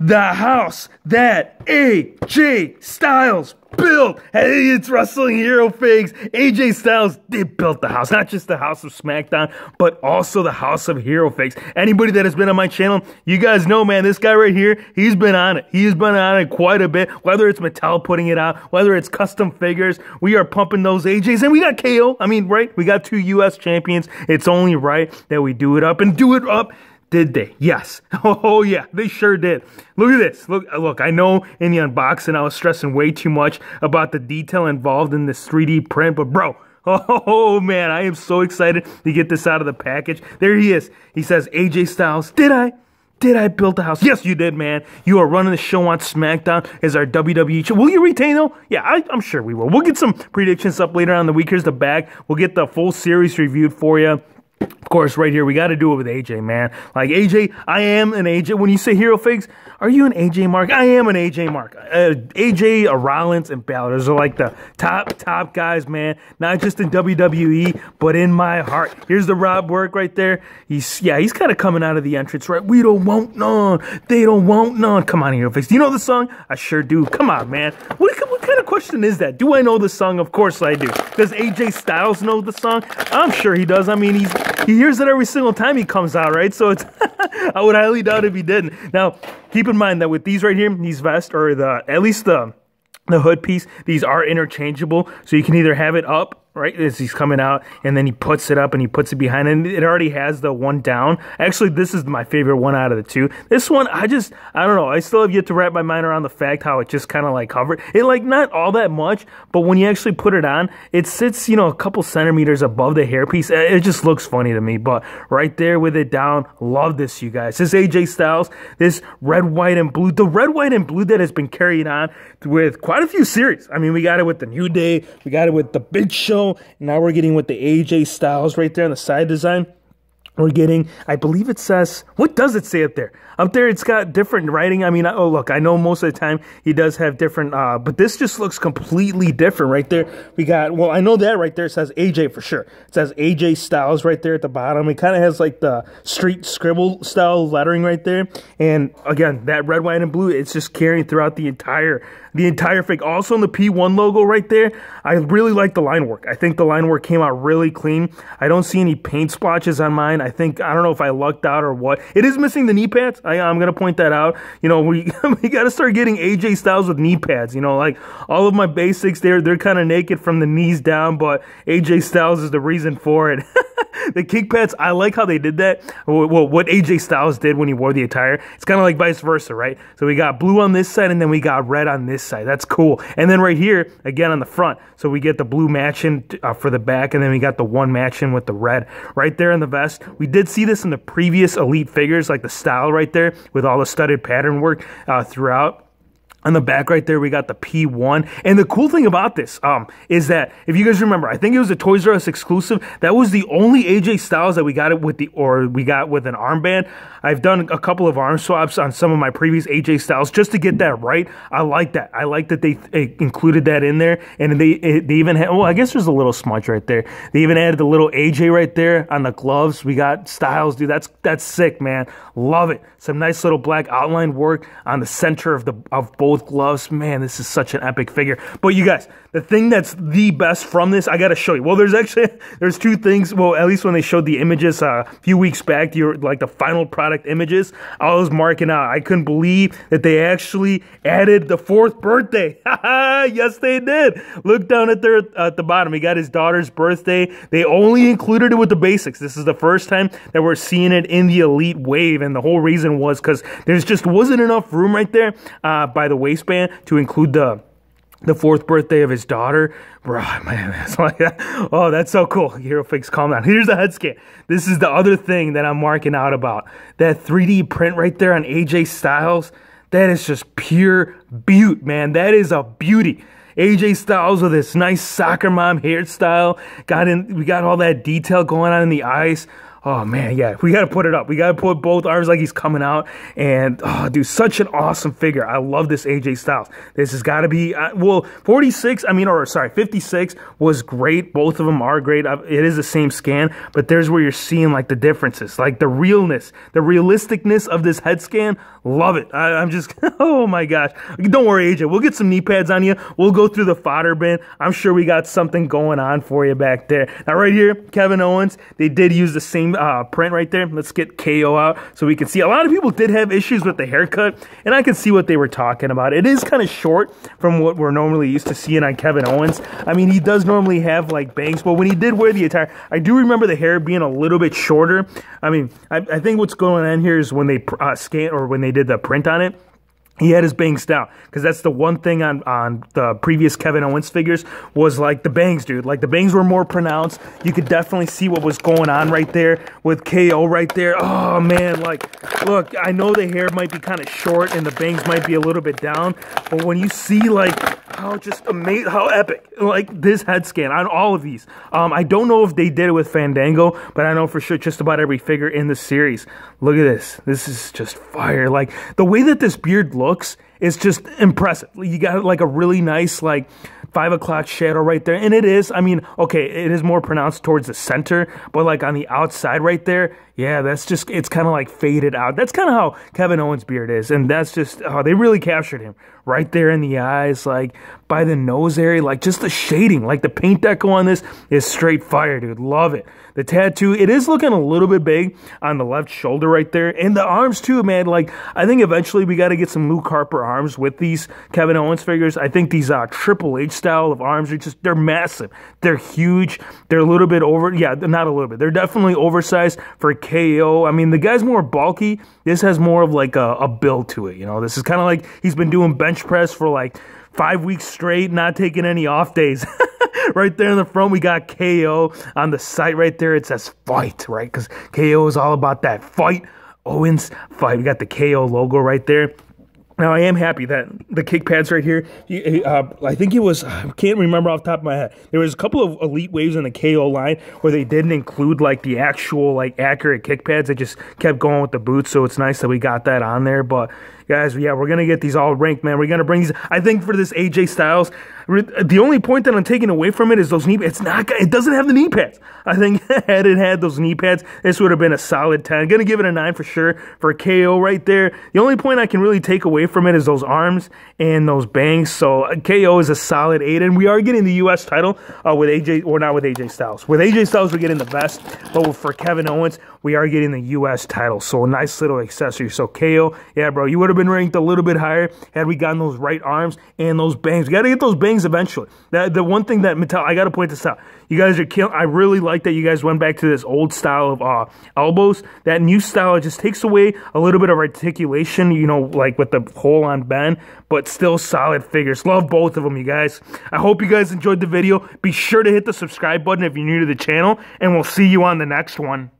the house that AJ Styles built. Hey, it's Wrestling Hero Figs. AJ Styles did build the house, not just the house of SmackDown, but also the house of Hero Figs. Anybody that has been on my channel, you guys know, man, this guy right here, he's been on it. He's been on it quite a bit, whether it's Mattel putting it out, whether it's custom figures. We are pumping those AJs, and we got KO. I mean, right? We got 2 U.S. champions. It's only right that we do it up and do it up. Did they? Yes. Oh, yeah, they sure did. Look at this. Look, I know in the unboxing I was stressing way too much about the detail involved in this 3D print, but bro, oh, man, I am so excited to get this out of the package. There he is. He says, AJ Styles, did I build the house? Yes, you did, man. You are running the show on SmackDown as our WWE show. Will you retain, though? Yeah, I'm sure we will. We'll get some predictions up later on in the week. Here's the bag. We'll get the full series reviewed for you. Of course, right here, we got to do it with AJ, man. Like, AJ, I am an AJ. When you say Hero Figs, are you an AJ Mark? I am an AJ Mark. AJ, Rollins, and Balor. Those are like the top guys, man. Not just in WWE, but in my heart. Here's the Rob work right there. He's kind of coming out of the entrance, right? We don't want none. They don't want none. Come on, Hero Figs. Do you know the song? I sure do. Come on, man. What kind of question is that? Do I know the song? Of course I do. Does AJ Styles know the song? I'm sure he does. I mean, he hears it every single time he comes out, right? So it's I would highly doubt if he didn't. Now, keep in mind that with these right here, these vests, or at least the hood piece, these are interchangeable. So you can either have it up, right, as he's coming out, and then he puts it up and he puts it behind, and it already has the one down. Actually, this is my favorite one out of the 2. This one, I don't know. I still have yet to wrap my mind around the fact how it just kind of like hovered. It like not all that much, but when you actually put it on, it sits, a couple centimeters above the hairpiece. It just looks funny to me, but right there with it down, love this, you guys. This AJ Styles, this red, white, and blue, the red, white, and blue that has been carried on with quite a few series. I mean, we got it with the New Day, we got it with the Big Show. Now we're getting with the AJ Styles right there on the side design. We're getting, I believe it says, what does it say up there? Up there, it's got different writing. I mean, oh, look, I know most of the time he does have different, but this just looks completely different right there. We got, well, I know that right there says AJ for sure. It says AJ Styles right there at the bottom. It kind of has like the street scribble style lettering right there. And again, that red, white, and blue, it's just carrying throughout the entire fig. Also in the P1 logo right there, I really like the line work. I think the line work came out really clean. I don't see any paint splotches on mine. I don't know if I lucked out or what. It is missing the knee pads. I'm going to point that out. We got to start getting AJ Styles with knee pads. Like all of my basics, they're kind of naked from the knees down, but AJ Styles is the reason for it. The kick pads, I like how they did that. Well, what AJ Styles did when he wore the attire, it's kind of like vice versa, right? So we got blue on this side, and then we got red on this side. That's cool. And then right here, again on the front, so we get the blue matching for the back, and then we got the one matching with the red right there in the vest. We did see this in the previous Elite figures, like the style right there with all the studded pattern work throughout. On the back right there, we got the P1. And the cool thing about this is that, if you guys remember, I think it was a Toys R Us exclusive. That was the only AJ Styles that we got it with we got with an armband. I've done a couple of arm swaps on some of my previous AJ Styles just to get that right. I like that. I like that they included that in there. And they even had, well, I guess there's a little smudge right there. They even added the little AJ right there on the gloves. We got Styles, dude. That's sick, man. Love it. Some nice little black outline work on the center of both gloves. Man, this is such an epic figure. But you guys, the thing that's the best from this, I got to show you. Well, there's 2 things. Well, at least when they showed the images a few weeks back, like the final product images, I was marking out. I couldn't believe that they actually added the 4th birthday. Yes, they did. Look down at the bottom. He got his daughter's birthday. They only included it with the basics. This is the first time that we're seeing it in the Elite wave, and the whole reason was because there's just wasn't enough room right there by the waistband to include the 4th birthday of his daughter. Bro, man, that's like, oh, that's so cool. Hero Figs, calm down. Here's the head scan. This is the other thing that I'm marking out about. That 3D print right there on AJ Styles, that is just pure beaut, man. That is a beauty. AJ Styles with this nice soccer mom hairstyle. We got all that detail going on in the eyes. Oh man, yeah, we got to put it up. We got to put both arms like he's coming out. And, oh, dude, such an awesome figure. I love this AJ Styles. This has got to be, well, 46, or sorry, 56 was great. Both of them are great. It is the same scan, but there's where you're seeing like the differences, like the realness, the realisticness of this head scan. Love it. I'm just, oh my gosh. Don't worry, AJ. We'll get some knee pads on you. We'll go through the fodder bin. I'm sure we got something going on for you back there. Now, right here, Kevin Owens, they did use the same print right there. Let's get KO out so we can see. A lot of people did have issues with the haircut, and I can see what they were talking about. It is kind of short from what we're normally used to seeing on Kevin Owens. I mean, he does normally have like bangs, but when he did wear the attire, I do remember the hair being a little bit shorter. I mean, I think what's going on here is when they scan or when they did the print on it, he had his bangs down, because that's the one thing on the previous Kevin Owens figures was like the bangs, dude. Like the bangs were more pronounced. You could definitely see what was going on right there with KO right there. Oh man, like look, I know the hair might be kind of short and the bangs might be a little bit down, but when you see like how just amazing, how epic, like this head scan on all of these. I don't know if they did it with Fandango, but I know for sure just about every figure in the series. Look at this. This is just fire. Like the way that this beard looks is just impressive. You got like a really nice like 5 o'clock shadow right there. And it is, I mean, okay, it is more pronounced towards the center, but like on the outside right there, yeah, that's just, it's kind of like faded out. That's kind of how Kevin Owens' beard is. And that's just, oh, they really captured him right there in the eyes, like by the nose area, like just the shading, like the paint deco on this is straight fire, dude. Love it. The tattoo, it is looking a little bit big on the left shoulder right there. And the arms too, man. Like, I think eventually we got to get some Luke Harper arms with these Kevin Owens figures. I think these Triple H style of arms are just, they're massive. They're huge. They're a little bit over, yeah, not a little bit. They're definitely oversized for KO. I mean, the guy's more bulky. This has more of like a build to it, you know. This is kind of like he's been doing bench press for like 5 weeks straight, not taking any off days. Right there in the front, we got KO. On the site right there, it says fight, right? Because KO is all about that fight. Owens fight. We got the KO logo right there. Now, I am happy that the kick pads right here, I think it was, I can't remember off the top of my head. There was a couple of elite waves in the KO line where they didn't include like the actual like accurate kick pads. They just kept going with the boots, so it's nice that we got that on there. But guys, yeah, we're going to get these all ranked, man. We're going to bring these, I think for this AJ Styles, the only point that I'm taking away from it is those knee pads. It doesn't have the knee pads. I think had it had those knee pads, this would have been a solid 10. Going to give it a 9 for sure for KO right there. The only point I can really take away from it is those arms and those bangs. So KO is a solid 8, and we are getting the U.S. title with AJ, or not with AJ Styles. With AJ Styles, we're getting the best, but for Kevin Owens, we are getting the U.S. title. So a nice little accessory. So KO, yeah, bro, you would have been ranked a little bit higher had we gotten those right arms and those bangs. We got to get those bangs eventually. The one thing that Mattel, I got to point this out. You guys are killing. I really like that you guys went back to this old style of elbows. That new style just takes away a little bit of articulation, you know, like with the hole on bend, but still solid figures. Love both of them, you guys. I hope you guys enjoyed the video. Be sure to hit the subscribe button if you're new to the channel, and we'll see you on the next one.